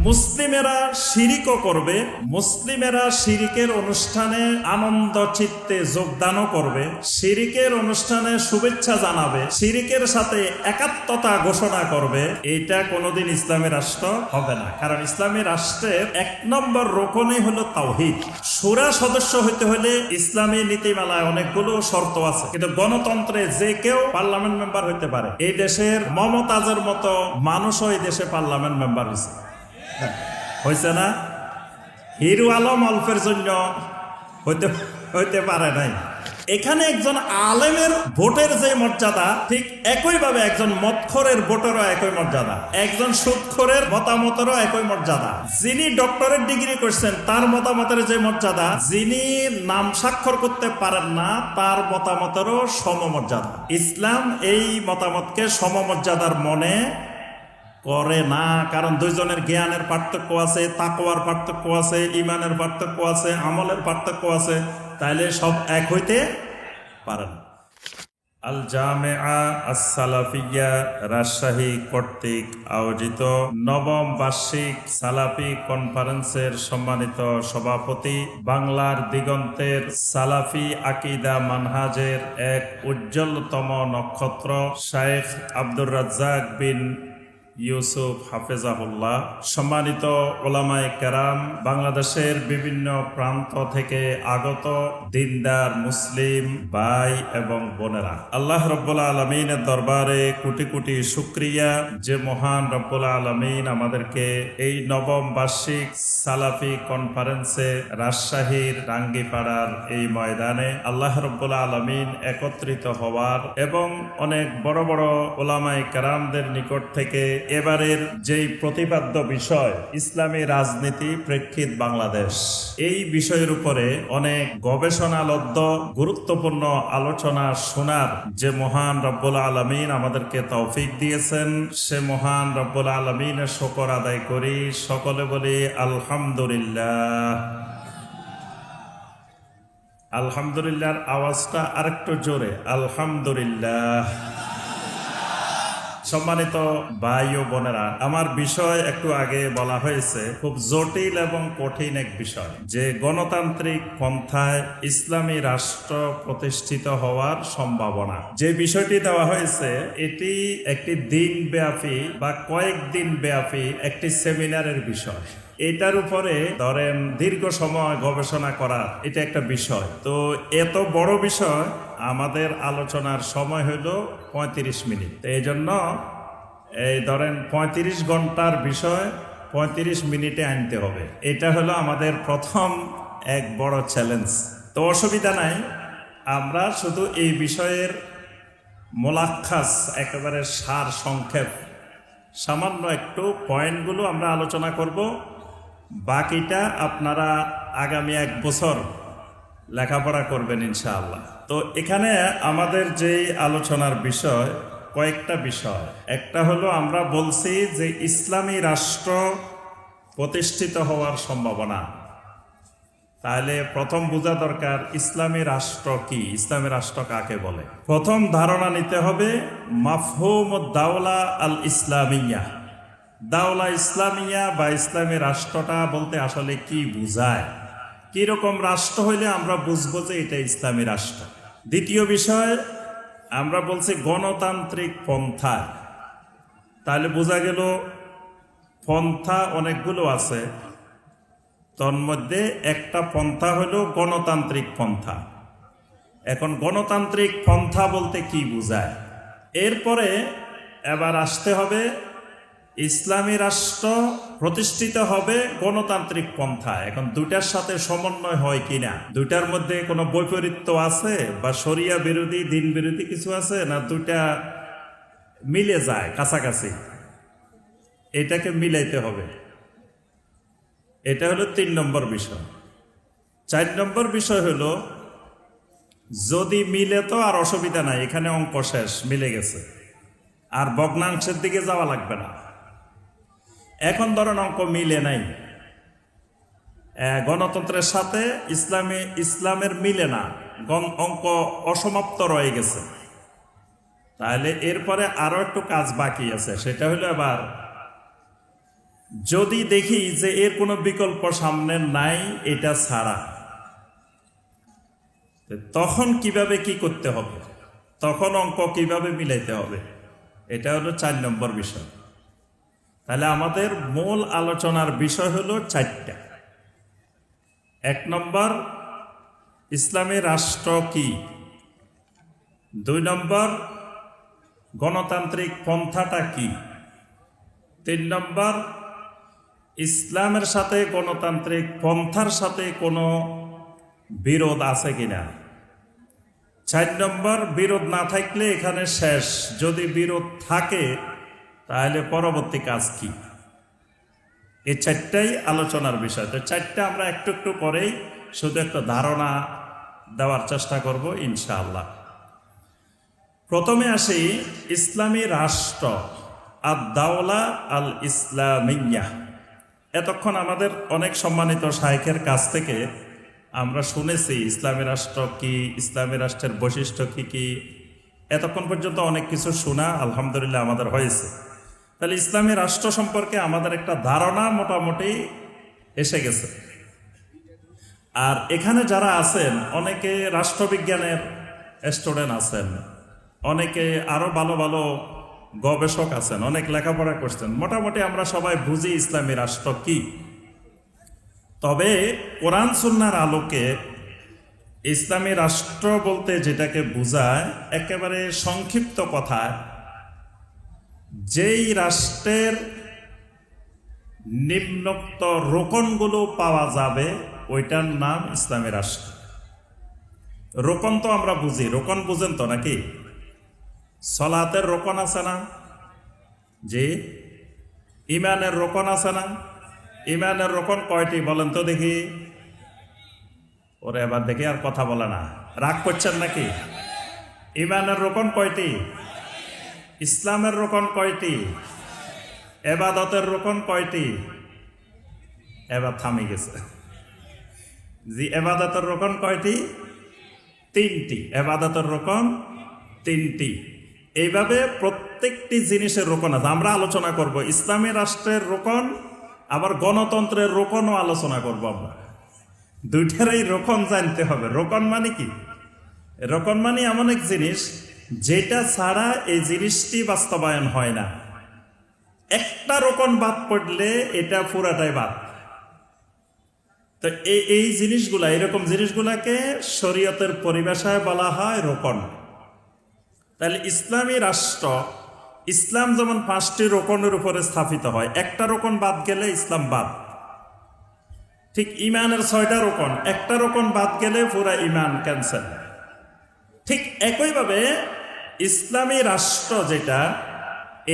মুসলিমেরা শিরিকও করবে, মুসলিমেরা শিরিকের অনুষ্ঠানে আনন্দ চিত্তে যোগদানও করবে, শিরিকের অনুষ্ঠানে শুভেচ্ছা জানাবে, শিরিকের সাথে একাত্মতা ঘোষণা করবে। এটা কোনোদিন ইসলামী রাষ্ট্র হবে না। কারণ ইসলামী রাষ্ট্রের 1 নম্বর রোকনই হলো তাওহীদ। শূরা সদস্য হইতে হলে ইসলামী নীতিমালায় অনেকগুলো শর্ত আছে, কিন্তু গণতন্ত্রে যে কেউ পার্লামেন্ট মেম্বার হইতে পারে। এই দেশের মমতাজের মতো মানুষও এই দেশে পার্লামেন্ট মেম্বার হয়েছে না? হিরু আলম অল্পের জন্য হইতে পারে নাই। এখানে একজন আলেমের ভোটের যে মর্যাদা, ঠিক একইভাবে একজন মদখোরের ভোটেরও একই মর্যাদা, একজন সুদখোরের মতামতেরও একই মর্যাদা। যিনি ডক্টরেট ডিগ্রি করছেন তার মতামতের যে মর্যাদা, যিনি নাম স্বাক্ষর করতে পারেন না তার মতামতেরও সমমর্যাদা। ইসলাম এই মতামতকে সমমর্যাদার মনে করে না। কারণ দুইজনের জ্ঞানের পার্থক্য আছে, তাকওয়ার পার্থক্য আছে, ইমানের পার্থক্য আছে, আমলের পার্থক্য আছে, তাইলে সব এক হইতে পারে না। আল জামেআ আস-সালাফিয়া রাজশাহী কর্তৃক আয়োজিত 9ম বার্ষিক সালাফি কনফারেন্সের সম্মানিত সভাপতি, বাংলার দিগন্তের সালাফি আকীদা মানহাজের এক উজ্জ্বলতম নক্ষত্র শাইখ আব্দুর রাজ্জাক বিন ইউসুফ হাফেজাহুল্লাহ, সম্মানিত ওলামায়ে কেরাম, বাংলাদেশের বিভিন্ন প্রান্ত থেকে আগত দিনদার মুসলিম ভাই এবং বোনেরা, আল্লাহ রব্বুল আলামিনের দরবারে কোটি কোটি শুকরিয়া যে মহান রব্বুল আলামিন আমাদেরকে এই 9ম বার্ষিক সালাফি কনফারেন্সে রাজশাহীর টাঙ্গিপাড়ার এই ময়দানে আল্লাহ রব্বুল আলামিন একত্রিত হওয়ার এবং অনেক বড় বড় ওলামায়ে কেরামদের নিকট থেকে এবারের যেই প্রতিপাদ্য বিষয় ইসলামী রাজনীতি প্রেক্ষিত বাংলাদেশ, এই বিষয়ের উপরে অনেক গবেষণালব্ধ গুরুত্বপূর্ণ আলোচনা শোনার যে মহান রব্বুল আলামিন আমাদেরকে তৌফিক দিয়েছেন, সে মহান রব্বুল আলামিনের শুকর আদায় করি। সকলে বলি আলহামদুলিল্লাহ। আলহামদুলিল্লাহর আওয়াজটা আরেকটু জোরে, আলহামদুলিল্লাহ। সম্মানিত ভাই ও বোনেরা, আমার বিষয় একটু আগে বলা হয়েছে, খুব জটিল এবং কঠিন এক বিষয়, যে গণতান্ত্রিক পন্থায় ইসলামী রাষ্ট্র প্রতিষ্ঠিত হওয়ার সম্ভাবনা। যে বিষয়টি দেওয়া হয়েছে এটি একটি দিন ব্যাপী বা কয়েকদিন ব্যাপী একটি সেমিনারের বিষয়। এটার উপরে ধরেন দীর্ঘ সময় গবেষণা করা, এটা একটা বিষয়। তো এত বড় বিষয়, আমাদের আলোচনার সময় হইল 35 মিনিট। এই জন্য এই ধরেন 35 ঘন্টার বিষয় 35 মিনিটে আনতে হবে। এটা হলো আমাদের প্রথম এক বড় চ্যালেঞ্জ। তো অসুবিধা নাই, আমরা শুধু এই বিষয়ের মোলাক্খাস, একেবারে সার সংক্ষেপ, সামান্য একটু পয়েন্টগুলো আমরা আলোচনা করব। বাকিটা আপনারা আগামী 1 বছর লেখাপড়া করবেন ইনশাআল্লাহ। তো এখানে আমাদের যে আলোচনার বিষয়, কয়েকটা বিষয়। একটা হলো আমরা বলছি যে ইসলামী রাষ্ট্র প্রতিষ্ঠিত হওয়ার সম্ভাবনা। তাহলে প্রথম বোঝা দরকার ইসলামী রাষ্ট্র কি, ইসলামী রাষ্ট্র কাকে বলে। প্রথম ধারণা নিতে হবে মাফহুম দাওলা আল ইসলামিয়া। দাওলা ইসলামিয়া বা ইসলামী রাষ্ট্রটা বলতে আসলে কি বোঝায়, কিরকম রাষ্ট্র হইলে আমরা বুঝবো যে এটা ইসলামী রাষ্ট্র। দ্বিতীয় বিষয় আমরা বলছি গণতান্ত্রিক পন্থা। তাহলে বোঝা গেল পন্থা অনেকগুলো আছে, তন্মধ্যে একটা পন্থা হলো গণতান্ত্রিক পন্থা। এখন গণতান্ত্রিক পন্থা বলতে কি বোঝায়, এরপরে এবার আসতে হবে ইসলামী রাষ্ট্র প্রতিষ্ঠিত হবে গণতান্ত্রিক পন্থা। এখন দুটার সাথে সমন্বয় হয় কিনা, দুটার মধ্যে কোনো বৈপরীত্য আছে বা শরিয়া বিরোধী, দিন বিরোধী কিছু আছে না, দুটা মিলে যায় কাছাকাছি, এটাকে মিলাইতে হবে। এটা হলো 3 নম্বর বিষয়। 4 নম্বর বিষয় হলো যদি মিলে তো আর অসুবিধা নাই, এখানে অঙ্ক শেষ, মিলে গেছে, আর ভগ্নাংশের দিকে যাওয়া লাগবে না। এখন ধরেন অঙ্ক মিলে নাই, গণতন্ত্রের সাথে ইসলামের মিলে না, অঙ্ক অসমাপ্ত রয়ে গেছে, তাহলে এরপরে আরো একটু কাজ বাকি আছে। সেটা হলো এবার যদি দেখি যে এর কোনো বিকল্প সামনে নাই এটা ছাড়া, তখন কিভাবে কি করতে হবে, তখন অঙ্ক কিভাবে মিলাইতে হবে, এটা হলো 4 নম্বর বিষয়। তাহলে আমাদের মূল আলোচনার বিষয় হলো 4টা। 1 নম্বর, ইসলামী রাষ্ট্র কি। 2 নম্বর, গণতান্ত্রিক পন্থাটা কি। 3 নম্বর, ইসলামের সাথে গণতান্ত্রিক পন্থার সাথে কোনো বিরোধ আছে কিনা। 4 নম্বর, বিরোধ না থাকলে এখানে শেষ, যদি বিরোধ থাকে তাহলে পরবর্তী কাজ কি। এই 4টাই আলোচনার বিষয়। তো 4টা আমরা একটু একটু করেই শুধু একটা ধারণা দেওয়ার চেষ্টা করব ইনশাআল্লাহ। প্রথমে আসি ইসলামী রাষ্ট্র, আদ-দাওলা আল ইসলামিয়া। এতক্ষণ আমাদের অনেক সম্মানিত শাইখের কাছ থেকে আমরা শুনেছি ইসলামী রাষ্ট্র কি, ইসলামী রাষ্ট্রের বৈশিষ্ট্য কি কি, এতক্ষণ পর্যন্ত অনেক কিছু শোনা আলহামদুলিল্লাহ আমাদের হয়েছে। তাহলে ইসলামী রাষ্ট্র সম্পর্কে আমাদের একটা ধারণা মোটামুটি এসে গেছে। আর এখানে যারা আছেন অনেকে রাষ্ট্রবিজ্ঞানের স্টুডেন্ট আছেন, অনেকে আরো ভালো ভালো গবেষক আছেন, অনেক লেখাপড়া করছেন। মোটামুটি আমরা সবাই বুঝি ইসলামী রাষ্ট্র কি। তবে কোরআন সুন্নাহর আলোকে ইসলামী রাষ্ট্র বলতে যেটাকে বোঝায়, একেবারে সংক্ষিপ্ত কথায়, যেই রাষ্ট্রের নিম্নোক্ত রোকনগুলো পাওয়া যাবে ওইটার নাম ইসলামী রাষ্ট্র। রোকন তো আমরা বুঝি, রোকন বুঝেন তো নাকি? সলাতের রোকন আছে না? জি। ইমানের রোকন আছে না? ইমানের রোকন কয়টি বলেন তো দেখি? ওরে এবার দেখি আর কথা বলে না, রাগ করছেন নাকি? ইমানের রোকন কয়টি? ইসলামের রোকন কয়টি? এবাদতের রোকন কয়টি? এবার থামে গেছে। জি, এবাদতের রোকন কয়টি? 3টি। এবাদতের রোকন 3টি। এইভাবে প্রত্যেকটি জিনিসের রোকন আছে। আমরা আলোচনা করব ইসলামী রাষ্ট্রের রোকন, আবার গণতন্ত্রের রোকনও আলোচনা করব আমরা। দুইটারই রোকন জানতে হবে। রোকন মানে কি? রোকন মানে এমন এক জিনিস যেটা ছাড়া এই জিনিসটি বাস্তবায়ন হয় না। একটা রোকন বাদ পড়লে এটা পুরাটাই বাদ। তো এই জিনিসগুলা, এরকম জিনিসগুলাকে শরীয়তের পরিভাষায় বলা হয় রোকন। তাহলে ইসলামী রাষ্ট্র, ইসলাম যেমন 5টি রোকনের উপরে স্থাপিত হয়, একটা রোকন বাদ গেলে ইসলাম বাদ। ঠিক ইমানের 6টা রোকন, একটা রোকন বাদ গেলে পুরা ইমান ক্যান্সেল। ঠিক একইভাবে ইসলামী রাষ্ট্র যেটা,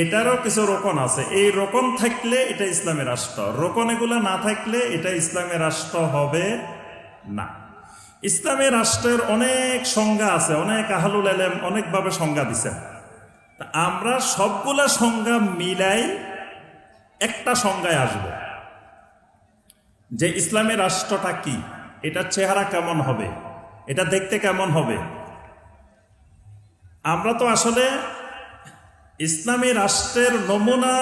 এটারও কিছু রোকন আছে। এই রোকন থাকলে এটা ইসলামী রাষ্ট্র, রোকন এগুলো না থাকলে এটা ইসলামী রাষ্ট্র হবে না। ইসলামী রাষ্ট্রের অনেক সংজ্ঞা আছে, অনেক আহলুল ইলম অনেকভাবে সংজ্ঞা দিচ্ছেন। আমরা সবগুলা সংজ্ঞা মিলাই একটা সংজ্ঞায় আসব যে ইসলামী রাষ্ট্রটা কি, এটার চেহারা কেমন হবে, এটা দেখতে কেমন হবে। আমরা তো আসলে ইসলামী রাষ্ট্রের নমুনা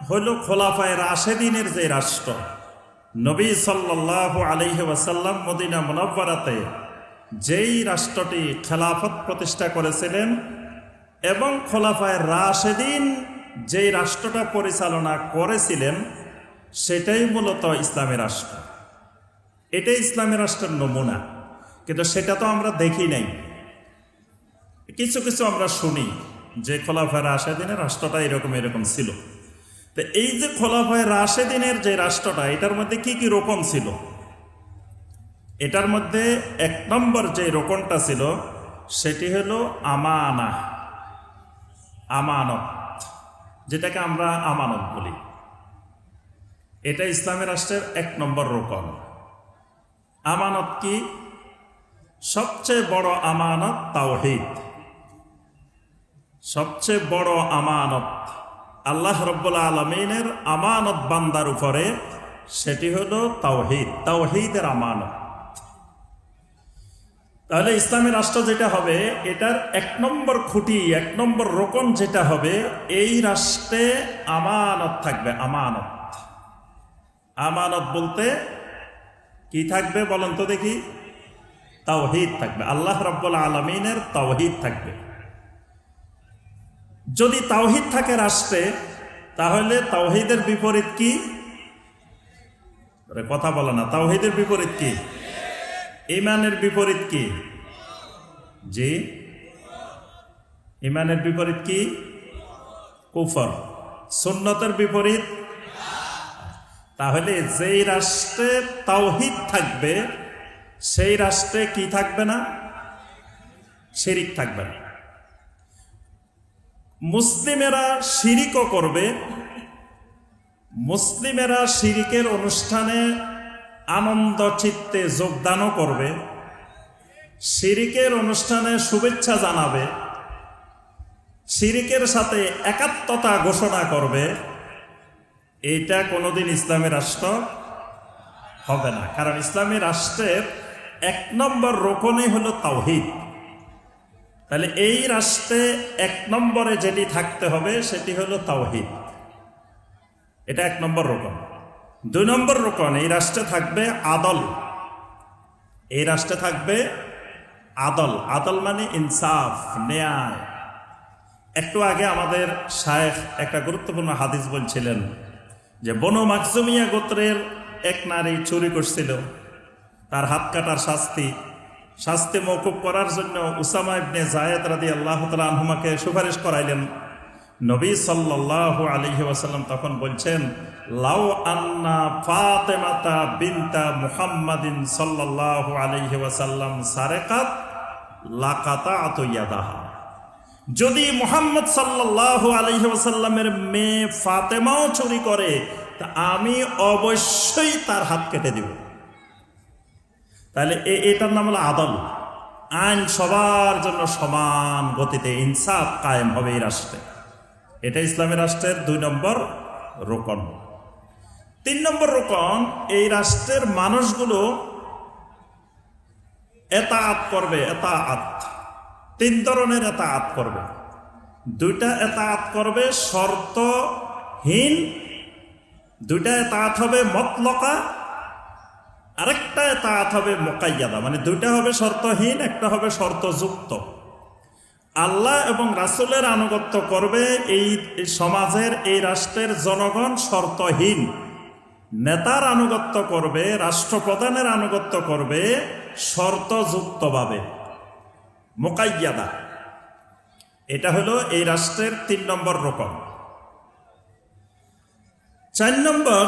হইল খোলাফায়ে রাশেদিনের যে রাষ্ট্র, নবী সাল্লাল্লাহু আলাইহি ওয়াসাল্লাম মদিনা মুনাওয়ারাতে যেই রাষ্ট্রটি খেলাফত প্রতিষ্ঠা করেছিলেন, এবং খোলাফায়ে রাশেদিন যেই রাষ্ট্রটা পরিচালনা করেছিলেন, সেটাই মূলত ইসলামী রাষ্ট্র। এটাই ইসলামী রাষ্ট্রের নমুনা। কিন্তু সেটা তো আমরা দেখি নাই। কিছু কিছু আমরা শুনি যে খোলাফায়ে রাশেদিনের রাষ্ট্রটা এরকম এরকম ছিল। তো এই যে খোলাফায়ে রাশেদিনের যে রাষ্ট্রটা, এটার মধ্যে কি কি রোকন ছিল? এটার মধ্যে 1 নম্বর যে রোকনটা ছিল সেটি হলো আমানা, আমানত, যেটাকে আমরা আমানত বলি। এটা ইসলামী রাষ্ট্রের 1 নম্বর রোকন। আমানত কি? সবচেয়ে বড় আমানত তাওহীদ। সবচেয়ে বড় আমানত আল্লাহ রাব্বুল আলামিনের আমানত বান্দার উপরে, সেটি হলো তাওহীদ, তাওহীদের আমানত। তাহলে ইসলামী রাষ্ট্র যেটা হবে, এটার 1 নম্বর খুঁটি, 1 নম্বর রোকন যেটা হবে, এই রাষ্ট্রে আমানত থাকবে। আমানত আমানত বলতে কি থাকবে বলেন তো দেখি? তাওহীদ থাকবে, আল্লাহ রাব্বুল আলামিনের তাওহীদ থাকবে। যদি তাওহীদ থাকে রাষ্ট্রে, তাহলে তাওহীদের বিপরীত কি? কথা বলে না। তাওহীদের বিপরীত কি? ঈমানের বিপরীত কি? জি, ঈমানের বিপরীত কি? কুফর। সুন্নতের বিপরীত। তাহলে যেই রাষ্ট্রে তাওহীদ থাকবে, সেই রাষ্ট্রে কি থাকবে না? শিরিক থাকবে না। মুসলিমেরা শিরিকও করবে, মুসলিমেরা শিরিকের অনুষ্ঠানে আনন্দ চিত্তে যোগদানও করবে, শিরিকের অনুষ্ঠানে শুভেচ্ছা জানাবে, শিরিকের সাথে একাত্মতা ঘোষণা করবে। এইটা কোনোদিন ইসলামী রাষ্ট্র হবে না। কারণ ইসলামী রাষ্ট্রের 1 নম্বর রোকনই হলো তাওহীদ। তাহলে এই রাষ্ট্রে 1 নম্বরে যেটি থাকতে হবে সেটি হলো তাওহীদ। এটা 1 নম্বর রোকন। 2 নম্বর রোকন, এই রাষ্ট্রে থাকবে আদল। এই রাষ্ট্রে থাকবে আদল। আদল মানে ইনসাফ, ন্যায়। একটু আগে আমাদের শায়েখ একটা গুরুত্বপূর্ণ হাদিস বলছিলেন যে বনু মাখজুমিয়া গোত্রের এক নারী চুরি করছিল, তার হাত কাটার শাস্তি মওকুফ করার জন্য উসামা ইবনে যায়েদ রাদিয়াল্লাহু তাআলা আনহুমাকে সুপারিশ করাইলেন। নবী সাল্লাল্লাহু আলাইহি ওয়াসাল্লাম তখন বলছেন, লাউ আন্না ফাতেমাতা বিনতা মুহাম্মাদিন সাল্লাল্লাহু আলাইহি ওয়াসাল্লাম সারাকাত লাকাতাতু ইয়াদাহা। যদি মুহাম্মদ সাল্লাল্লাহু আলাইহি ওয়াসাল্লামের মেয়ে ফাতেমাও চুরি করে, তা আমি অবশ্যই তার হাত কেটে দিব। তাহলে এটার নাম হলো আদল। আইন সবার জন্য সমান গতিতে, ইনসাফ কায়েম হবে এই রাষ্ট্রে। এটা ইসলামী রাষ্ট্রের 2 নম্বর রোকন। 3 নম্বর রোকন, এই রাষ্ট্রের মানুষগুলো এতাআত করবে। এতাআত 3 ধরনের এতাআত করবে। 2টা এতাআত করবে শর্তহীন, 2টা এতাআত হবে মতলকা, আরেকটা এতাআত হবে মুকাইয়াদা। মানে 2টা হবে শর্তহীন, একটা হবে শর্তযুক্ত। আল্লাহ এবং রাসূলের আনুগত্য করবে এই সমাজের, এই রাষ্ট্রের জনগণ শর্তহীন। নেতার আনুগত্য করবে, রাষ্ট্রপ্রধানের আনুগত্য করবে শর্তযুক্তভাবে, মুকাইয়াদা। এটা হলো এই রাষ্ট্রের 3 নম্বর রোকন। 4 নম্বর,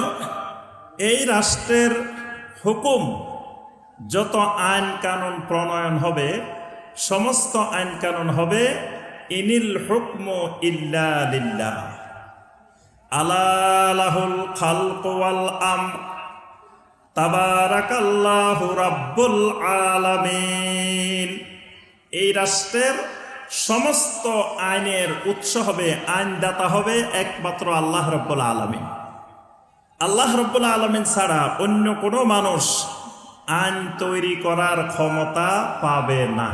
এই রাষ্ট্রের হুকুম, যত আইন কানুন প্রণয়ন হবে, সমস্ত আইন কানুন হবে ইনিল হুকমু ইল্লা লিল্লাহ আলা লাহুল খালকু ওয়াল আমর তাবারাকাল্লাহু রাব্বুল আলামিন। এই রাষ্ট্রের সমস্ত আইনের উৎস হবে, আইনদাতা হবে একমাত্র আল্লাহ রাব্বুল আলামিন। আল্লাহ রাব্বুল আলামিন ছাড়া অন্য কোনো মানুষ আইন তৈরি করার ক্ষমতা পাবে না।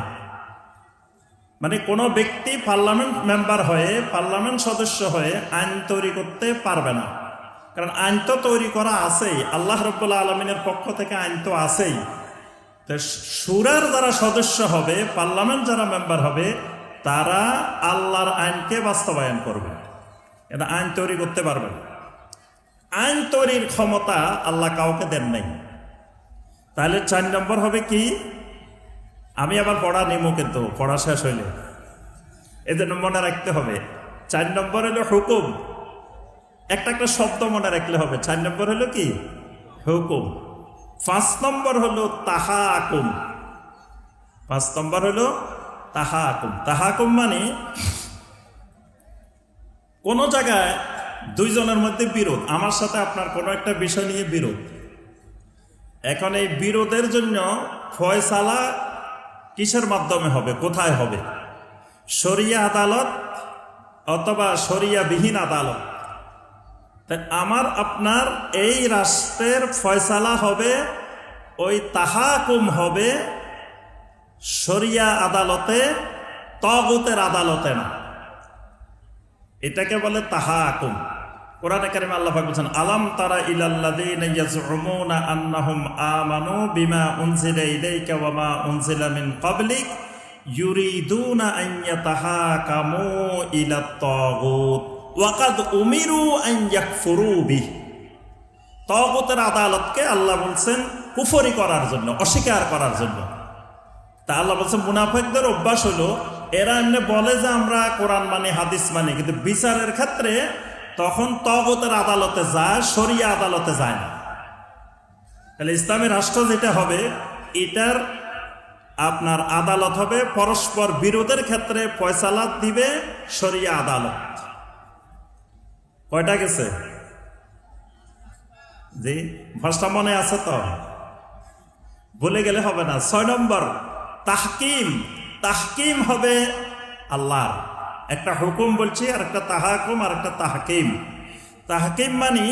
মানে কোনো ব্যক্তি পার্লামেন্ট মেম্বার হয়ে, পার্লামেন্ট সদস্য হয়ে আইন তৈরি করতে পারবে না। কারণ আইন তো তৈরি করা আছেই, আল্লাহ রাব্বুল আলামিনের পক্ষ থেকে আইন তো আছেই। তো শুরার যারা সদস্য হবে, পার্লামেন্ট যারা মেম্বার হবে, তারা আল্লাহর আইনকে বাস্তবায়ন করবে। এটা আইন তৈরি করতে পারবে না। আইন তৈরির ক্ষমতা আল্লাহ কাউকে দেন নাই। তাহলে 4 নম্বর হবে কি? আমি আবার পড়া নিমো, কিন্তু পড়া শেষ হইলে এদের মনে রাখতে হবে। 4 নম্বর হলো হুকুম। একটা শব্দ মনে রাখলে হবে। 4 নম্বর হলো কি? হুকুম। 5 নম্বর হলো তাহাকুম। 5 নম্বর হলো তাহাকুম। তাহাকুম মানে কোন জায়গায় 2 জনের মধ্যে বিরোধ, আমার সাথে আপনার কোনো একটা বিষয় নিয়ে বিরোধ। এখন এই বিরোধের জন্য ফয়সালা কিসের মাধ্যমে হবে, কোথায় হবে? শরিয়া আদালত অথবা শরিয়া বিহীন আদালত। তাই আমার আপনার এই রাষ্ট্রের ফয়সালা হবে, ওই তাহাকুম হবে শরিয়া আদালতে, তাগুতের আদালতে না। এটাকে বলে তাহাকুম। কোরআনে কারিমে আল্লাহ পাক বলেছেন, আলাম তারা ইলাল্লাযীনা ইয়াজউমুনা আন্নাহুম আমানু বিমা উনজিলা ইলাইকা ওয়া মা উনজিলা মিন ক্বাবলিক ইউরিদুনা আন ইয়াতাহাকামু ইলাত তাগুত ওয়া কাদ উমিরু আন ইয়াকফুরু বিহি। তাগুতের আদালতকে আল্লাহ বলছেন কুফরি করার জন্য, অস্বীকার করার জন্য। তা আল্লাহ বলছেন মুনাফিকদের অভ্যাস হলো এরা এমনি বলে যে আমরা কোরআন মানি, হাদিস মানি, কিন্তু বিচারের ক্ষেত্রে তখন তাগুতের আদালতে যায়, শরিয়া আদালতে যায় না। তাহলে ইসলামী রাষ্ট্র যেটা হবে, এটার আপনার আদালত হবে পরস্পর বিরোধের ক্ষেত্রে ফয়সালা দিবে শরিয়া আদালত। কয়টা গেছে? জি, ফার্স্টটা মনে আছে তো, বলে গেলে হবে না। 6 নম্বর তাহকিম। তাহকিম হবে আল্লাহর একটা হুকুম বলছি, আর একটা তাহাকুম, আর একটা তাহকিম। তাহকিম মানে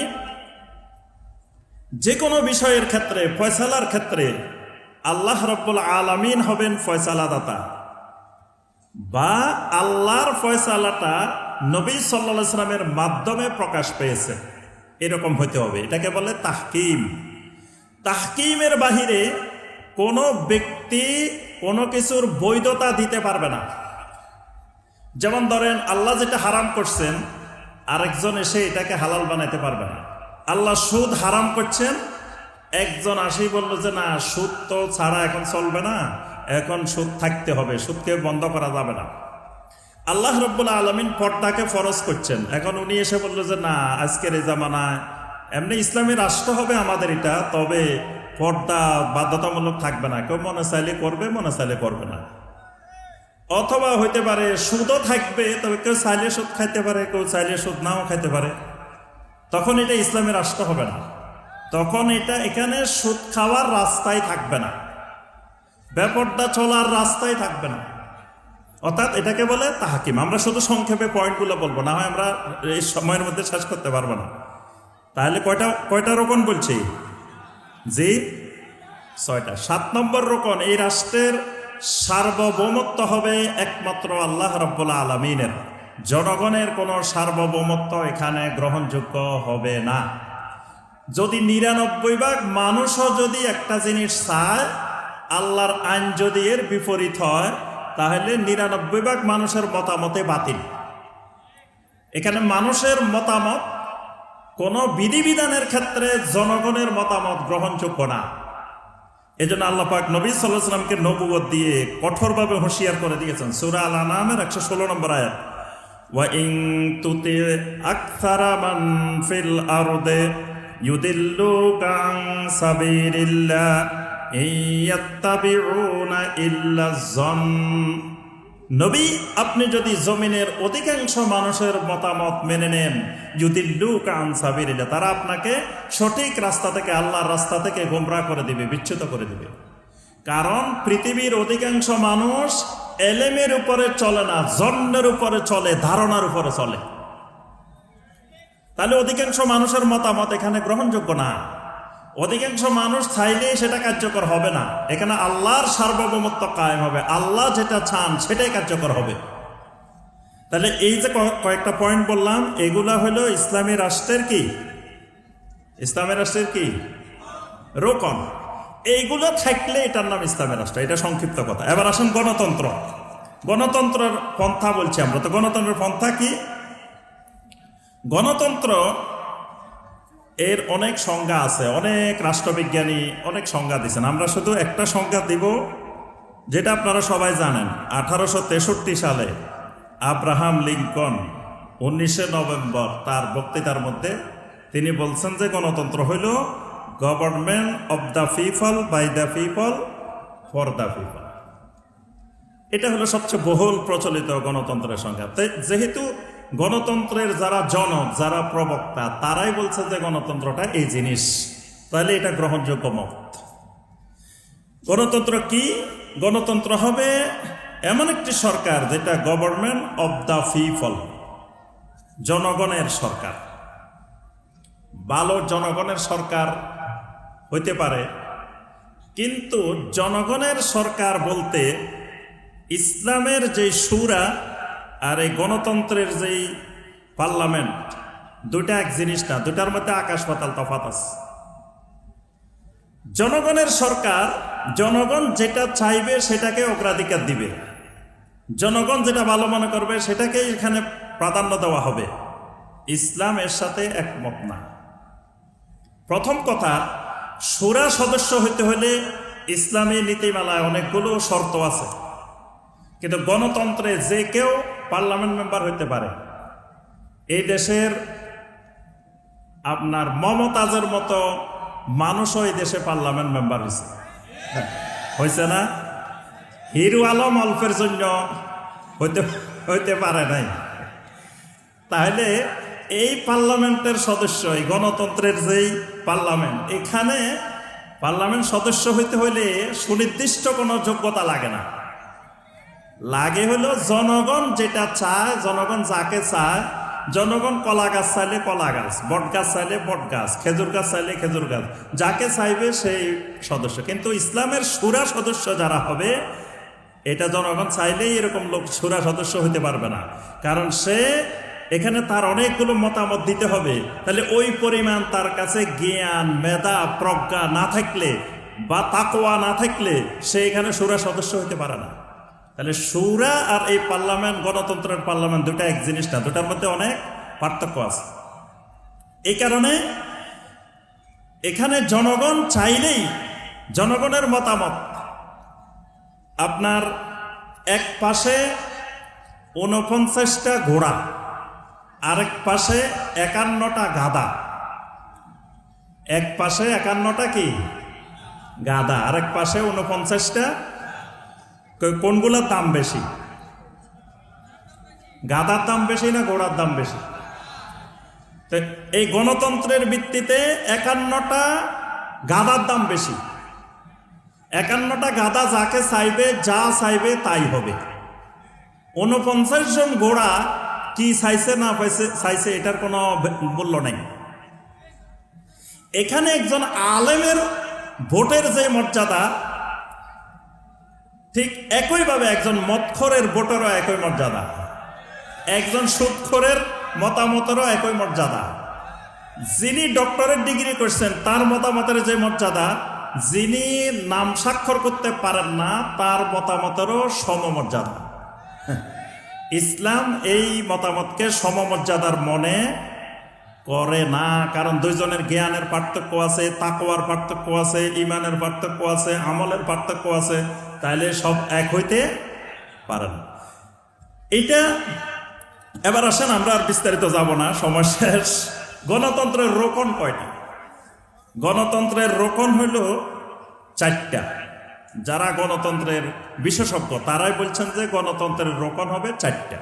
যে কোনো বিষয়ের ক্ষেত্রে, ফয়সালার ক্ষেত্রে আল্লাহ রাব্বুল আলামিন হবেন ফয়সালাদাতা, বা আল্লাহর ফয়সালাটা নবী সাল্লাল্লাহু আলাইহি সাল্লামের মাধ্যমে প্রকাশ পেয়েছে, এরকম হতে হবে। এটাকে বলে তাহকিম। তাহকিমের বাহিরে কোনো ব্যক্তি কোনো কিছুর বৈধতা দিতে পারবে না। যেমন ধরেন আল্লাহ যেটা হারাম করছেন, আরেকজন এসে এটাকে হালাল বানাইতে পারবে না। আল্লাহ সুদ হারাম করছেন, একজন আসেই বললো যে না, সুদ তো ছাড়া এখন চলবে না, এখন সুদ থাকতে হবে, সুদকে বন্ধ করা যাবে না। আল্লাহ রাব্বুল আলামিন পর্দাকে ফরজ করছেন, এখন উনি এসে বললো যে না, আজকের এই জামানায় এমনি ইসলামী রাষ্ট্র হবে আমাদের এটা, তবে পর্দা বাধ্যতামূলক থাকবে না, কেউ মনে চাইলে করবে, মনে চাইলে করবে না। অথবা হইতে পারে সুদও থাকবে, তবে কেউ চাইলে সুদ খাইতে পারে, কেউ চাইলে সুদ নাও খাইতে পারে। তখন এটা ইসলামী রাষ্ট্র হবে না, তখন এটা এখানে সুদ খাওয়ার রাস্তায় থাকবে না, বেপর্দা চলার রাস্তায় থাকবে না। অর্থাৎ এটাকে বলে তাহকিম। আমরা শুধু সংক্ষেপে পয়েন্টগুলো বলবো, না হয় আমরা এই সময়ের মধ্যে শেষ করতে পারবো না। তাহলে কয়টা রোকন বলছি? জি, 6টা। 7 নম্বর রোকন, এই রাষ্ট্রের সার্বভৌমত্ব হবে একমাত্র আল্লাহ রাব্বুল আলামিনের। জনগণের কোনো সার্বভৌমত্ব এখানে গ্রহণযোগ্য হবে না। যদি 99 ভাগ মানুষও যদি একটা জিনিস চায়, আল্লাহর আইন যদি এর বিপরীত হয়, তাহলে 99 ভাগ মানুষের মতামতে বাতিল। এখানে মানুষের মতামত কোন বিধিবিধানের ক্ষেত্রে জনগণের মতামত গ্রহণযোগ্য না। এজন্য আল্লাহ পাক নবী সাল্লাল্লাহু আলাইহি ওয়াসাল্লামকে নবুয়ত দিয়ে কঠোরভাবে হুঁশিয়ার করে দিয়েছেন। সূরা আল আনআমের 116 নম্বর আয়াত, ওয়া ইন তুতি আকসারা মান ফিল আরদি ইউদিল্লুকা আন সাবিলিল্লাহ ইয়াত্তাবিউনা ইল্লা যন। নবী, আপনি যদি জমিনের অধিকাংশ মানুষের মতামত মেনে নেন, ইউদিল্লুকা আন সাবিলিল্লাহ, তারা আপনাকে সঠিক রাস্তা থেকে, আল্লাহর রাস্তা থেকে গোমরাহ করে দিবে, বিচ্যুত করে দিবে। কারণ পৃথিবীর অধিকাংশ মানুষ এলেমের উপরে চলে না, জন্নের উপরে চলে, ধারণার উপরে চলে। তাহলে অধিকাংশ মানুষের মতামত এখানে গ্রহণযোগ্য না। অধিকাংশ মানুষ চাইলে সেটা কার্যকর হবে না। এখানে আল্লাহর সার্বভৌমত্ব কায়েম হবে, আল্লাহ যেটা চান সেটাই কার্যকর হবে। তাহলে এই যে কয়েকটা পয়েন্ট বললাম, এগুলা হলো ইসলামী রাষ্ট্রের কি, ইসলামী রাষ্ট্রের কি রোকন। এইগুলো থাকলে এটার নাম ইসলামী রাষ্ট্র। এটা সংক্ষিপ্ত কথা। এবার আসুন গণতন্ত্র। গণতন্ত্রের পন্থা বলছি আমরা, তো গণতন্ত্রের পন্থা কি? গণতন্ত্র এর অনেক সংজ্ঞা আছে, অনেক রাষ্ট্রবিজ্ঞানী অনেক সংজ্ঞা দিয়েছেন। আমরা শুধু একটা সংজ্ঞা দিব, যেটা আপনারা সবাই জানেন। 1863 সালে আব্রাহাম লিঙ্কন 19 নভেম্বর তার বক্তৃতার মধ্যে তিনি বলছেন যে গণতন্ত্র হইল government of the people, by the people, for the people. এটা হলো সবচেয়ে বহুল প্রচলিত গণতন্ত্রের সংজ্ঞা। যেহেতু গণতন্ত্রের যারা জনক, যারা প্রবক্তা, তারাই বলছে যে গণতন্ত্রটা এই জিনিস, তাহলে এটা গ্রহণযোগ্য মত। গণতন্ত্র কি? গণতন্ত্র হবে এমন একটি সরকার যেটা গভর্নমেন্ট অব দ্য পিপল, জনগণের সরকার। ভালো জনগণের সরকার হইতে পারে, কিন্তু জনগণের সরকার বলতে ইসলামের যে শুরা আর এই গণতন্ত্রের যেই পার্লামেন্ট, দুটা এক জিনিস না, দুটার মধ্যে আকাশ পাতাল তফাৎ আছে। জনগণের সরকার, জনগণ যেটা চাইবে সেটাকে অগ্রাধিকার দিবে, জনগণ যেটা ভালো মনে করবে সেটাকেই এখানে প্রাধান্য দেওয়া হবে। ইসলাম এর সাথে একমত না। প্রথম কথা, শূরা সদস্য হইতে হলে ইসলামী নীতিমালায় অনেকগুলো শর্ত আছে, কিন্তু গণতন্ত্রে যে কেউ পার্লামেন্ট মেম্বার হইতে পারে। এই দেশের আপনার মমতাজের মতো মানুষও এই দেশে পার্লামেন্ট মেম্বার হয়েছে না? হিরু আলম অল্পের জন্য হইতে পারে নাই। তাহলে এই পার্লামেন্টের সদস্য, এই গণতন্ত্রের যেই পার্লামেন্ট, এখানে পার্লামেন্ট সদস্য হইতে হইলে সুনির্দিষ্ট কোনো যোগ্যতা লাগে না। লাগে হলো জনগণ যেটা চায়, জনগণ যাকে চায়। জনগণ কলা গাছ চাইলে কলা গাছ, বট গাছ চাইলে বট গাছ, খেজুর গাছ চাইলে খেজুর গাছ, যাকে চাইবে সেই সদস্য। কিন্তু ইসলামের শূরা সদস্য যারা হবে, এটা জনগণ চাইলেই এরকম লোক শূরা সদস্য হতে পারবে না, কারণ সে এখানে তার অনেকগুলো মতামত দিতে হবে। তাহলে ওই পরিমাণ তার কাছে জ্ঞান, মেধা, প্রজ্ঞা না থাকলে বা তাকওয়া না থাকলে সে এখানে শূরা সদস্য হতে পারে না। তাহলে শূরা আর এই পার্লামেন্ট, গণতন্ত্রের পার্লামেন্ট দুটা এক জিনিস না, দুটার মধ্যে অনেক পার্থক্য আছে। এই কারণে এখানে জনগণ চাইলেই, জনগণের মতামত, আপনার এক পাশে 49টা ঘোড়া, আরেক পাশে 51টা গাধা। এক পাশে 51টা কি গাধা, আরেক পাশে 49টা। কোনগুলোর দাম বেশি? গাধার দাম বেশি না ঘোড়ার দাম বেশি? তো এই গণতন্ত্রের ভিত্তিতে 51টা গাধার দাম বেশি। 51টা গাধা যাকে চাইবে, যা চাইবে তাই হবে। 49 জন ঘোড়া কি চাইছে না চাইছে এটার কোনো মূল্য নেই। এখানে একজন আলেমের ভোটের যে মর্যাদা, ঠিক একইভাবে একজন মদখোরের ভোটেরও একই মর্যাদা, একজন সুদখোরের মতামতেরও একই মর্যাদা। যিনি ডক্টরেট ডিগ্রি করছেন তার মতামতের যে মর্যাদা, যিনি নাম স্বাক্ষর করতে পারেন না তার মতামতেরও সমমর্যাদা। ইসলাম এই মতামতকে সমমর্যাদার মনে করে না, কারণ দুইজনের জ্ঞানের পার্থক্য আছে, তাকওয়ার পার্থক্য আছে, ইমানের পার্থক্য আছে, আমলের পার্থক্য আছে, তাইলে সব এক হইতে পারে না। এইটা এবার আসেন, আমরা আর বিস্তারিত যাব না, সময় শেষ। গণতন্ত্রের রোকন কয়টা? গণতন্ত্রের রোকন হইল 4টা। যারা গণতন্ত্রের বিশেষজ্ঞ তারাই বলছেন যে গণতন্ত্রের রোকন হবে 4টা।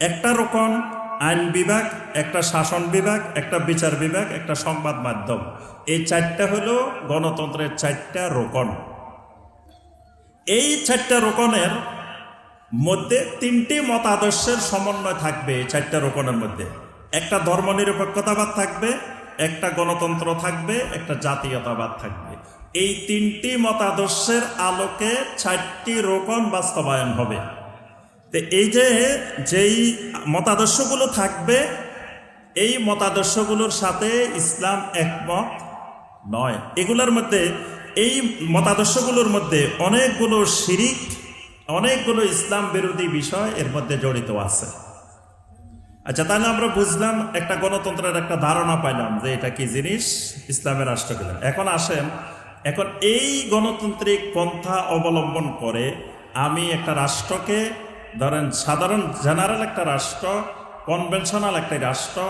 একটা রোকন আইন বিভাগ, একটা শাসন বিভাগ, একটা বিচার বিভাগ, একটা সংবাদ মাধ্যম। এই 4টা হলো গণতন্ত্রের 4টা রোকন। এই 4টা রোকনের মধ্যে 3টি মতাদর্শের সমন্বয় থাকবে। এই 4টা রোকনের মধ্যে একটা ধর্মনিরপেক্ষতাবাদ থাকবে, একটা গণতন্ত্র থাকবে, একটা জাতীয়তাবাদ থাকবে। এই 3টি মতাদর্শের আলোকে 4টি রোকন বাস্তবায়ন হবে। তো এই যেই মতাদর্শগুলো থাকবে, এই মতাদর্শগুলোর সাথে ইসলাম একমত নয়। এগুলোর মধ্যে, এই মতাদর্শগুলোর মধ্যে অনেকগুলো শিরিক, অনেকগুলো ইসলাম বিরোধী বিষয় এর মধ্যে জড়িত আছে। আচ্ছা, তাহলে আমরা বুঝলাম, একটা গণতন্ত্রের একটা ধারণা পাইলাম যে এটা কি জিনিস, ইসলামের রাষ্ট্র গেলেন। এখন আসেন, এখন এই গণতান্ত্রিক পন্থা অবলম্বন করে আমি একটা রাষ্ট্রকে, ধরেন সাধারণ জেনারেল একটা রাষ্ট্র, কনভেনশনাল একটা রাষ্ট্র,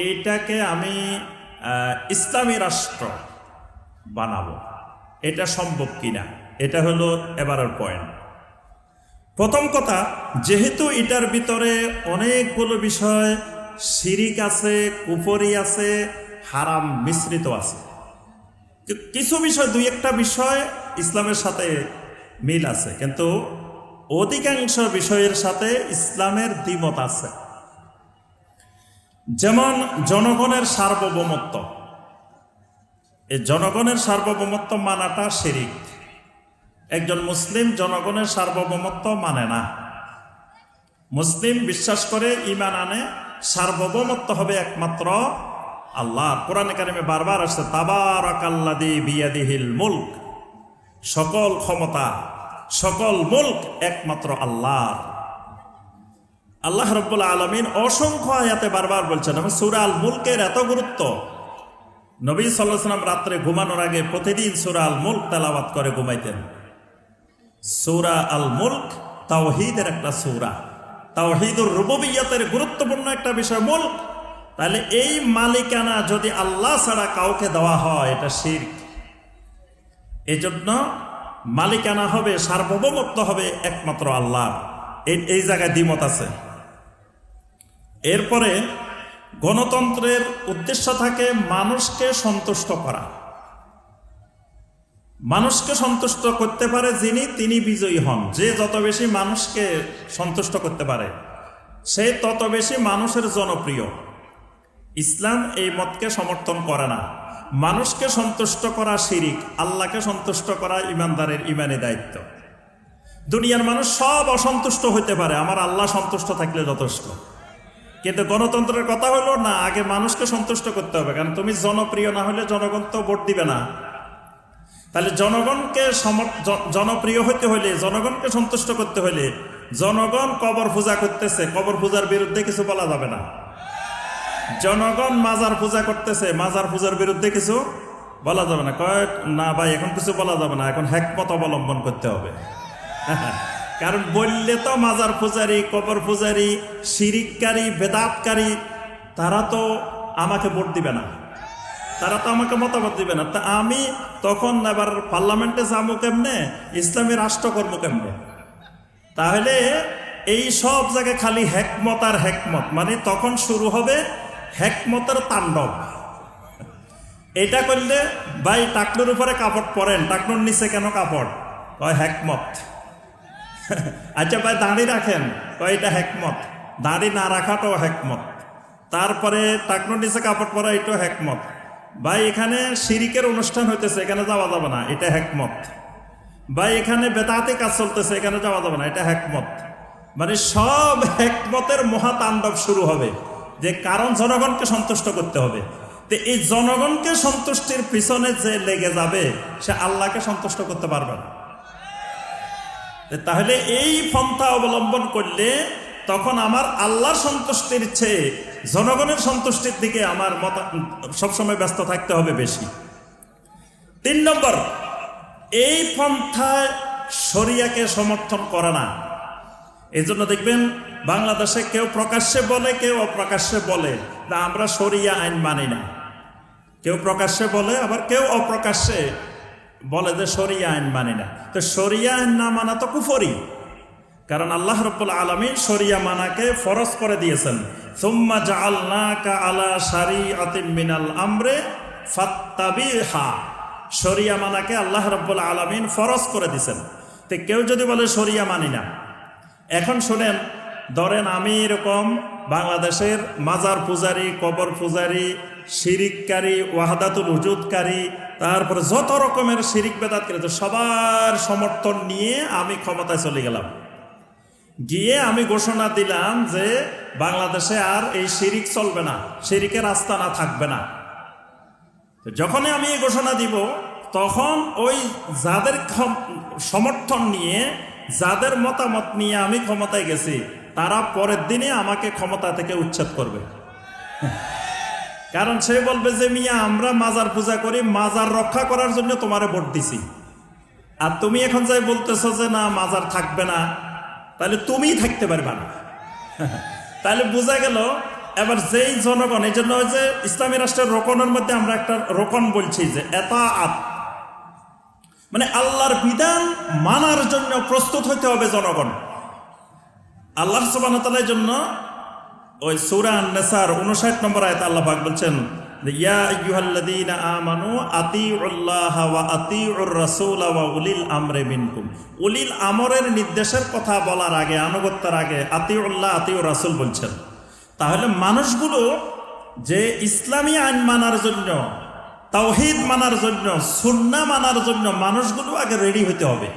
এইটাকে আমি ইসলামী রাষ্ট্র বানাবো, এটা সম্ভব কিনা? এটা হলো এবারের পয়েন্ট। প্রথম কথা, যেহেতু এটার ভিতরে অনেকগুলো বিষয় শিরিক আছে, কুফরি আছে, হারাম মিশ্রিত আছে। কিছু বিষয়, 2-1টা বিষয় ইসলামের সাথে মিল আছে, কিন্তু অধিকাংশ বিষয়ের সাথে ইসলামের দ্বিমত আছে। যেমন জনগণের সার্বভৌমত্ব। এই জনগণের সার্বভৌমত্ব মানাটা শিরিক। একজন মুসলিম জনগণের সার্বভৌমত্ব মানে না। মুসলিম বিশ্বাস করে, ঈমান আনে, সার্বভৌমত্ব হবে একমাত্র আল্লাহ। কোরআনে কারিমে বারবার আসছে তাবারাকাল্লাযী বিয়াদিহিল মুলক, সকল ক্ষমতা সকল মুলক একমাত্র আল্লাহর। আল্লাহ রাব্বুল আলামিন অসংখ্য আয়াতে বারবার বলছেন। এবং সূরা আল মুলকের এত গুরুত্ব, নবী সাল্লাল্লাহু আলাইহি ওয়াসাল্লাম রাত্রে ঘুমানোর আগে প্রতিদিন সূরা আল মুলক তেলাওয়াত করে ঘুমাইতেন। সূরা আল মুলক তাওহীদের একটা সূরা, তাওহীদুর রুবুবিয়্যাতের গুরুত্বপূর্ণ একটা বিষয় মুলক। তাহলে এই মালিকানা যদি আল্লাহ ছাড়া কাউকে দেওয়া হয় এটা শিরক। এজন্য মালিকানা হবে, সার্বভৌমত্ব হবে একমাত্র আল্লাহ। এই জায়গায় দ্বিমত আছে। এরপরে গণতন্ত্রের উদ্দেশ্য থাকে মানুষকে সন্তুষ্ট করা। মানুষকে সন্তুষ্ট করতে পারে যিনি, তিনি বিজয়ী হন। যে যত বেশি মানুষকে সন্তুষ্ট করতে পারে সে তত বেশি মানুষের জনপ্রিয়। ইসলাম এই মতকে সমর্থন করে না। মানুষকে সন্তুষ্ট করা শিরিক, আল্লাহকে সন্তুষ্ট করা ইমানদারের ইমানি দায়িত্ব। দুনিয়ার মানুষ সব অসন্তুষ্ট হতে পারে, আমার আল্লাহ সন্তুষ্ট থাকলে যথেষ্ট। কিন্তু গণতন্ত্রের কথা হলো না, আগে মানুষকে সন্তুষ্ট করতে হবে। কারণ তুমি জনপ্রিয় না হলে জনগণ তো ভোট দিবে না। তাহলে জনগণকে জনপ্রিয় হতে হলে, জনগণকে সন্তুষ্ট করতে হলে, জনগণ কবর পূজা করতেছে, কবর পূজার বিরুদ্ধে কিছু বলা যাবে না। জনগণ মাজার পূজা করতেছে, মাজার পূজার বিরুদ্ধে কিছু বলা যাবে না। কয় না ভাই এখন কিছু বলা যাবে না, এখন হিকমত অবলম্বন করতে হবে। কারণ বললে তো মাজার পূজারী, কবর পূজারী, শিরিককারী, বেদাতকারী তারা তো আমাকে ভোট দিবে না, তারা তো আমাকে মতামত দিবে না। তা আমি তখন এবার পার্লামেন্টে যাবো কেমনে, ইসলামী রাষ্ট্র করবো কেমনে? তাহলে এই সব জায়গায় খালি হিকমত আর হিকমত, মানে তখন শুরু হবে হিকমতের তাণ্ডব। এটা করলে ভাই টাকনুর উপরে কাপড় পরেন, টাকনুর নিচে কেন কাপড়? কয় হিকমত। আচ্ছা ভাই দাড়ি রাখেন, কয় এটা হিকমত। দাড়ি না রাখাটাও হিকমত। তারপরে টাকনুর নিচে কাপড় পরা, এটাও হিকমত। ভাই এখানে শিরিকের অনুষ্ঠান হইতেছে, এখানে যাওয়া যাবে না, এটা হিকমত। ভাই এখানে বেদাতে কাজ চলতেছে, এখানে যাওয়া যাবে না, এটা হিকমত। মানে সব হিকমতের মহাতাণ্ডব শুরু হবে। যে কারণ জনগণকে সন্তুষ্ট করতে হবে। তো এই জনগণকে সন্তুষ্টির পিছনে যে লেগে যাবে সে আল্লাহকে সন্তুষ্ট করতে পারবে না। তাহলে এই পন্থা অবলম্বন করলে তখন আমার আল্লাহর সন্তুষ্টির চেয়ে জনগণের সন্তুষ্টির দিকে আমার মত সবসময় ব্যস্ত থাকতে হবে বেশি। 3 নম্বর, এই পন্থায় শরিয়াকে সমর্থন করে না। এই জন্য দেখবেন বাংলাদেশে কেউ প্রকাশ্যে বলে, কেউ অপ্রকাশ্যে বলে না আমরা শরিয়া আইন মানি না। কেউ প্রকাশ্যে বলে, আবার কেউ অপ্রকাশ্যে বলে যে শরিয়া আইন মানি না। তো শরিয়া আইন না মানা তো কুফরি। কারণ আল্লাহ রাব্বুল আলামিন শরিয়া মানাকে ফরজ করে দিয়েছেন। সুম্মা জাআলনাকা আলা শারিআতিন মিনাল আমরে ফাত্তাবিহা। শরিয়া মানাকে আল্লাহ রাব্বুল আলামিন ফরজ করে দিয়েছেন। তো কেউ যদি বলে শরিয়া মানি না, এখন শুনেন, ধরেন আমি এরকম বাংলাদেশের মাজার পূজারী, কবর পূজারী, শিরিককারী, ওয়াহদাতুল উজুদকারী, তারপরে যত রকমের শিরিক বেদাতকারী, সবার সমর্থন নিয়ে আমি ক্ষমতায় চলে গেলাম। গিয়ে আমি ঘোষণা দিলাম যে বাংলাদেশে আর এই শিরিক চলবে না, শিরিকের আস্তানা থাকবে না। যখনই আমি এই ঘোষণা দিব তখন ওই যাদের সমর্থন নিয়ে, যাদের মতামত নিয়ে আমি ক্ষমতায় গেছি, তারা পরের দিনে আমাকে ক্ষমতা থেকে উচ্ছেদ করবে। কারণ সে বলবে যে মিয়া আমরা মাজার পূজা করি, মাজার রক্ষা করার জন্য তোমারে ভোট দিছি, আর তুমি এখন যাই বলতেছো যে না মাজার থাকবে না, তাহলে তুমিই থাকতে পারবে না। তাহলে বোঝা গেল এবার যেই জনগণ, এই জন্য যে ইসলামী রাষ্ট্রের রোকনের মধ্যে আমরা একটা রোকন বলছি যে এতাআত, মানে আল্লাহর বিধান মানার জন্য প্রস্তুত হতে হবে জনগণ। আল্লাহ সুবহানাহু ওয়া তাআলার জন্য ওই সূরা আন-নিসার 59 নম্বর আয়াতে আল্লাহ পাক বলছেন, ইয়া আইয়ুহাল্লাযীনা আমানু আতিউল্লাহা ওয়া আতিউর রাসূলা ওয়া উলিল আমরি মিনকুম। উলিল আমরের নির্দেশের কথা বলার আগে, আনুগত্যের আগে আতিউল্লাহ আতিউর রাসূল বলছেন। তাহলে মানুষগুলো যে ইসলামী আইন মানার জন্য, তাওহীদ মানার জন্য, সুন্নাহ মানার জন্য মানুষগুলো আগে রেডি হতে হবে।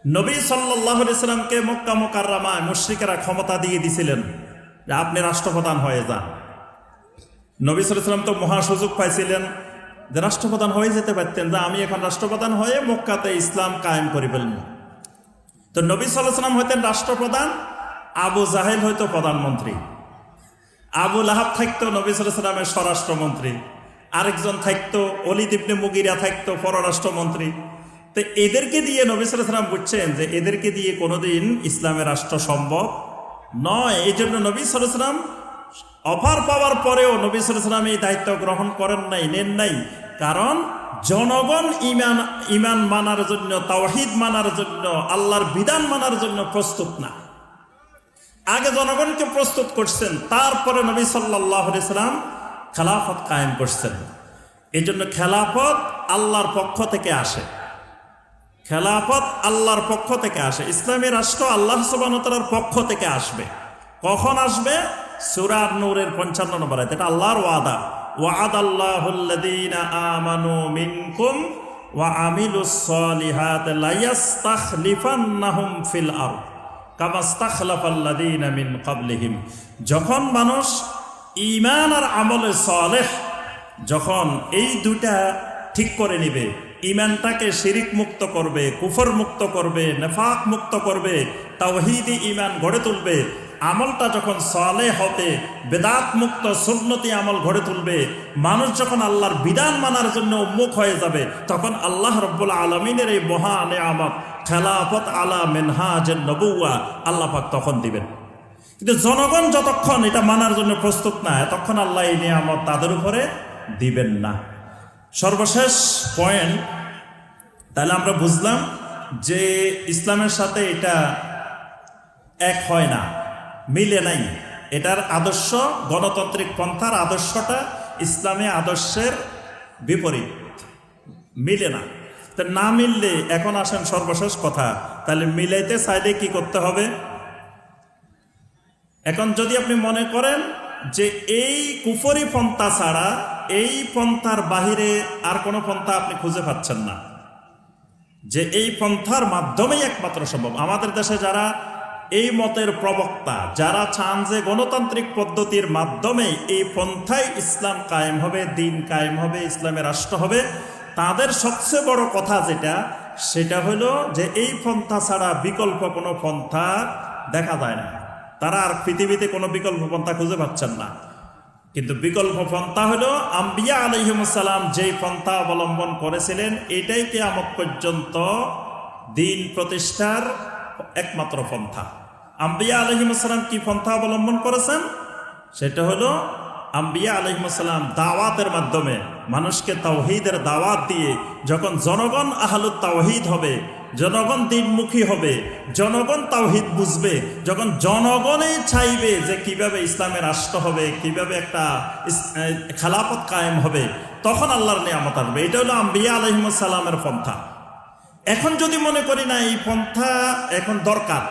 নবী সাল্লাল্লাহু আলাইহি সাল্লামকে মক্কা মুকাররমায় মুশরিকেরা ক্ষমতা দিয়ে দিয়েছিলেন যে আপনি রাষ্ট্রপ্রধান হয়ে যান। নবী সাল্লাল্লাহু আলাইহি ওয়াসাল্লাম তো মহা সুযোগ পাইছিলেন যে রাষ্ট্রপ্রধান হয়ে যেতে পারতেন, যে আমি এখন রাষ্ট্রপ্রধান হয়ে মক্কাতে ইসলাম কায়েম করে ফেলব। তো নবী সাল্লাল্লাহু আলাইহি ওয়াসাল্লাম হইতেন রাষ্ট্রপ্রধান, আবু জাহেল হয়তো প্রধানমন্ত্রী, আবু লাহাব থাকতো নবী সাল্লাল্লাহু আলাইহি ওয়াসাল্লামের স্বরাষ্ট্রমন্ত্রী, আরেকজন থাকতো ওলীদ ইবনে মুগীরা থাকতো পররাষ্ট্রমন্ত্রী। তো এদেরকে দিয়ে নবী সাল্লাল্লাহু আলাইহি ওয়াসাল্লাম বুঝছেন যে এদেরকে দিয়ে কোনোদিন ইসলামের রাষ্ট্র সম্ভব নয়। এই জন্য নবী সাল্লাল্লাহু আলাইহি ওয়াসাল্লাম অফার পাওয়ার পরেও নবী সাল্লাল্লাহু আলাইহি ওয়াসাল্লাম এই দায়িত্ব গ্রহণ করেন নাই, নেন নাই। কারণ জনগণ ইমান মানার জন্য, তাওহীদ মানার জন্য, আল্লাহর বিধান মানার জন্য প্রস্তুত না। আগে জনগণকে প্রস্তুত করছেন, তারপরে নবী সাল্লাল্লাহু আলাইহি ওয়াসাল্লাম খেলাফত কায়েম করছেন। এই জন্য খেলাফত আল্লাহর পক্ষ থেকে আসে, খেলাফত আল্লাহর পক্ষ থেকে আসে। ইসলামী রাষ্ট্র আল্লাহ সুবহানাহু ওয়া তাআলার পক্ষ থেকে আসবে। কখন আসবে? সূরা নূরের 55 নম্বর আয়াত। এটা আল্লাহর ওয়াদা, ওয়া'আদাল্লাহুল্লাযীনা আমানু মিনকুম ওয়া আমিলুস সলিহাতি লা ইস্তাখলিফান্নাহুম ফিল আরদ কামা ইস্তাখলাফাল্লাযীনা মিন ক্বাবলিহিম। যখন মানুষ ঈমান আর আমলে সালেহ, যখন এই দুইটা ঠিক করে নিবে, ঈমানটাকে শিরিক মুক্ত করবে, কুফর মুক্ত করবে, নেফাক মুক্ত করবে, তাওহীদি ঈমান গড়ে তুলবে, আমলটা যখন সালেহ হবে, বেদাত মুক্ত সুন্নতি আমল গড়ে তুলবে, মানুষ যখন আল্লাহর বিধান মানার জন্য উন্মুখ হয়ে যাবে, তখন আল্লাহ রাব্বুল আলামিনের এই মহা নেয়ামত খেলাফত আলা মিনহাজের নবুয়া আল্লাহ পাক তখন দিবেন। কিন্তু জনগণ যতক্ষণ এটা মানার জন্য প্রস্তুত না, তখন আল্লাহ এই নিয়ামত তাদের উপরে দিবেন না। সর্বশেষ পয়েন্ট, তাহলে আমরা বুঝলাম যে ইসলামের সাথে এটা এক হয় না, মিলে নাই। এটার আদর্শ, গণতান্ত্রিক পন্থার আদর্শটা ইসলামী আদর্শের বিপরীত, মিলে না। তা না মিললে এখন আসেন সর্বশেষ কথা, তাহলে মিলাইতে চাইলে কি করতে হবে? এখন যদি আপনি মনে করেন যে এই কুফরি পন্থা ছাড়া, এই পন্থার বাহিরে আর কোনো পন্থা আপনি খুঁজে পাচ্ছেন না, যে এই পন্থার মাধ্যমেই একমাত্র সম্ভব। আমাদের দেশে যারা এই মতের প্রবক্তা, যারা চান যে গণতান্ত্রিক পদ্ধতির মাধ্যমে এই পন্থায় ইসলাম কায়েম হবে, দিন কায়েম হবে, ইসলামের রাষ্ট্র হবে, তাদের সবচেয়ে বড় কথা যেটা, সেটা হলো যে এই পন্থা ছাড়া বিকল্প কোনো পন্থা দেখা যায় না। তারা আর পৃথিবীতে কোনো বিকল্প পন্থা খুঁজে পাচ্ছেন না। কিন্তু বিকল্প পন্থা হলো আম্বিয়া আলাইহিমুস সালাম যেই পন্থা অবলম্বন করেছিলেন, এটাই কিয়ামত পর্যন্ত দিন প্রতিষ্ঠার একমাত্র পন্থা। আম্বিয়া আলাইহিমুস সালাম কি পন্থা অবলম্বন করেছেন? সেটা হলো আম্বিয়া আলাইহিমুস সালাম দাওয়াতের মাধ্যমে মানুষকে তাওহীদের দাওয়াত দিয়ে, যখন জনগণ আহলুত তাওহীদ হবে, জনগণ দিনমুখী হবে, জনগণ তাওহীদ বুঝবে, যখন জনগণই চাইবে যে কিভাবে ইসলামের রাষ্ট্র হবে, কিভাবে একটা খেলাফত কায়েম হবে, তখন আল্লাহর নিয়ামত আসবে। এটা হলো আম্বিয়া আলাইহিমুস সালামের পন্থা। এখন যদি মনে করি না এই পন্থা এখন দরকার,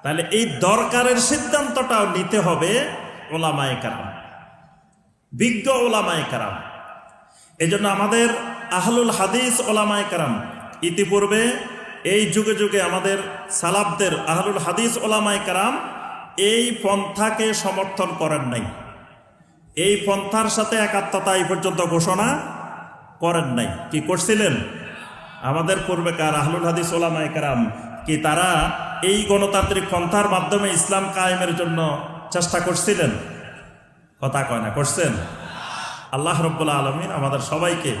তাহলে এই দরকারের সিদ্ধান্তটাও নিতে হবে ওলামায়ে কেরাম, বিজ্ঞ ওলামায়ে কেরাম। এই জন্য আমাদের আহলুল হাদিস ওলামায়ে কেরাম ইতিপূর্বে এই যুগে যুগে আমাদের সালাফদের আহলুল হাদিস ওলামায়ে কেরাম এই পন্থাকে সমর্থন করেন নাই, এই পন্থার সাথে একাত্মতা এই পর্যন্ত ঘোষণা করেন নাই। কি করছিলেন? আমাদের পূর্বেকার আহলুল হাদিস ওলামায়ে কেরাম কি তারা এই গণতান্ত্রিক পন্থার মাধ্যমে ইসলাম কায়েমের জন্য চেষ্টা করছিলেন? কথা কয় না, করছেন? আল্লাহ রাব্বুল আলামিন আমাদের সবাইকে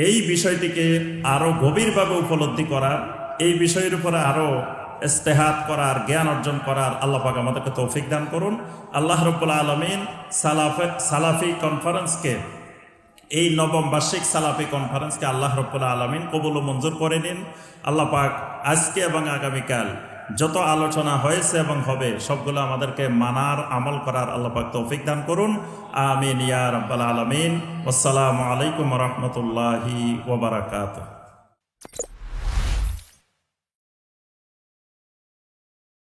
এই বিষয়টিকে আরো গভীরভাবে উপলব্ধি করার, এই বিষয়ের উপরে আরো ইজতিহাদ করার, জ্ঞান অর্জন করার আল্লাহ পাক আমাদেরকে তৌফিক দান করুন। আল্লাহ রাব্বুল আলামিন সালাফি কনফারেন্সকে, এই নবম বার্ষিক সালাফি কনফারেন্সকে আল্লাহ রাব্বুল আলামিন কবুল ও মঞ্জুর করে নিন। আল্লাহ পাক আজকে এবং আগামীকাল যত আলোচনা হয়েছে এবং হবে সবগুলো আমাদেরকে মানার, আমল করার আল্লাহ পাক তৌফিক দান করুন। আমিন ইয়া রাব্বাল আলামিন। আসসালামু আলাইকুম ওয়া রাহমাতুল্লাহি ওয়া বারাকাতুহু।